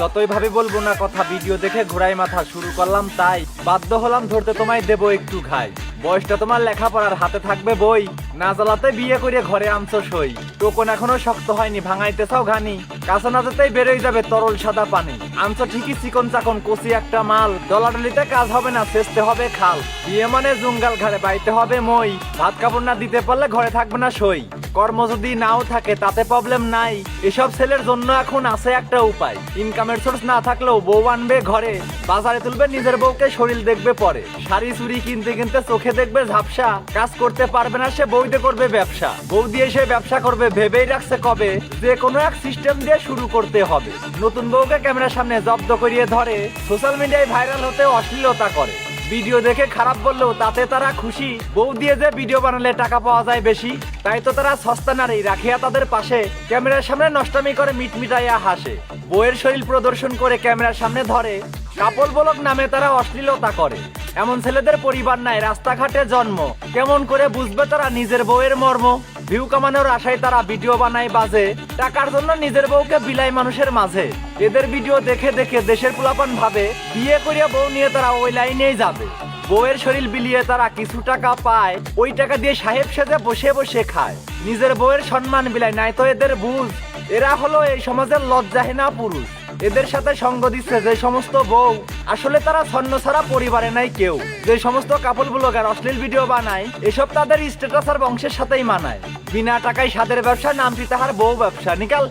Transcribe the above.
যতই ভাবে বলবো না কথা, ভিডিও দেখে ঘোরাই মাথা শুরু করলাম, তাই বাধ্য হলাম ধরতে, তোমায় দেবো একটু ঘাই। বয়সটা তোমার লেখাপড়ার, হাতে থাকবে বই, না জ্বালাতে বিয়ে করে ঘরে আনছো সই। টোকন এখনো শক্ত হয়নি, ভাঙাইতে চাও ঘানি, কাছে না যেতেই বেরোই যাবে তরল সাদা পানি। আনছো ঠিকই চিকন চাকন কচি একটা মাল, ডলাডলিতে কাজ হবে না, চেষ্টা হবে খাল। বিয়ে মানে জঙ্গাল, ঘাড়ে বাইতে হবে মই, ভাত কাপড় না দিতে পারলে ঘরে থাকবে না সই। কর্ম যদি নাও থাকে তাতে প্রবলেম নাই, এসব ছেলের জন্য এখন আছে একটা উপায়। ইনকামের সোর্স না থাকলেও বউ আনবে ঘরে, বাজারে তুলবে নিজের বউকে, শরীর দেখবে পরে। শাড়ি চুড়ি কিনতে কিনতে চোখে দেখবে ঝাপসা, কাজ করতে পারবে না সে, বউ দিয়ে করবে ব্যবসা। বউ দিয়ে সে ব্যবসা করবে, ভেবেই রাখছে কবে যে কোনো এক সিস্টেম দিয়ে শুরু করতে হবে। নতুন বউকে ক্যামেরার সামনে জব্দ করিয়ে ধরে, সোশ্যাল মিডিয়ায় ভাইরাল হতে অশ্লীলতা করে। ভিডিও দেখে খারাপ বললেও তাতে তারা খুশি, বউ দিয়ে যে ভিডিও বানালে টাকা পাওয়া যায় বেশি। তাই তো তারা সস্তা নারী রাখিয়া তাদের পাশে, ক্যামেরার সামনে নষ্টামি করে মিটমিটাইয়া হাসে। বউয়ের শরীর প্রদর্শন করে ক্যামেরার সামনে ধরে, কাপল ব্লগ নামে তারা অশ্লীলতা করে। এমন ছেলেদের পরিবার নাই, রাস্তাঘাটে জন্ম, কেমন করে বুঝবে তারা নিজের বউয়ের মর্ম। ভিউ কামানোর আশায় তারা ভিডিও বানায় বাজে, টাকার জন্য নিজের বউকে বিলাই মানুষের মাঝে। এদের ভিডিও দেখে দেখে দেশের পোলাপান ভাবে বিয়ে করিয়া বউ নিয়ে তারা ওই লাইনেই যাবে। বউয়ের শরীর বিলিয়ে তারা কিছু টাকা পায়, ওই টাকা দিয়ে সাহেব সেজে বসে বসে খায়। নিজের বউয়ের সম্মান বিলায়, নাই তো এদের বুঝ। এরা হলো এই সমাজের লজ্জাহীনা পুরুষ। এদের সাথে সঙ্গ দিচ্ছে যে সমস্ত বউ, আসলে তারা ছন্ন ছাড়া পরিবারে নাই কেউ। যে সমস্ত কাপল ব্লগার অশ্লীল ভিডিও বানায়, এসব তাদের স্ট্যাটাস আর বংশের সাথেই মানায়। বিনা টাকায় স্বাদের ব্যবসা, নামটি তাহার বউ ব্যবসা। নিকাল।